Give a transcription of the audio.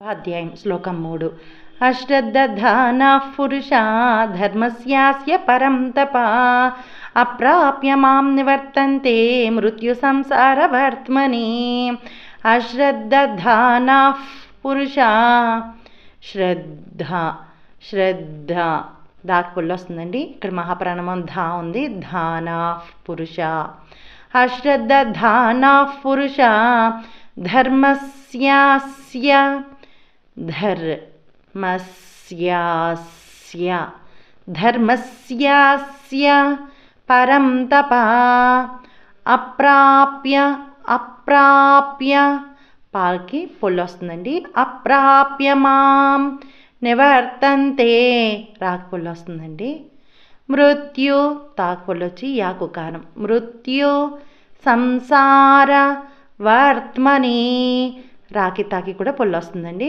అధ్యాయం శ్లోకం 3. అశ్రద్ధధానః పురుషా ధర్మస్యాస్య పరం తపా అప్రాప్య మాం నివర్తంతే మృత్యు సంసారవర్త్మని. అశ్రద్ధధానః పురుషా, శ్రద్ధ దాకి పుల్లు వస్తుందండి. ఇక్కడ మహాప్రాణమం ధా ఉంది. ధానః పురుష. అశ్రద్ధధానః పురుష ధర్మస్యాస్య ధర్మస్యాస్య పరం తపా అప్రాప్య పాకి పొల్లు వస్తుందండి. అప్రాప్య మాం నివర్తంతే రాకు పొల్లు వస్తుందండి. మృత్యు తాకు పొల్లు వచ్చి యాకు కారం. మృత్యు సంసార వర్త్మని రాకి తాకి కూడా పొల్లు వస్తుందండి.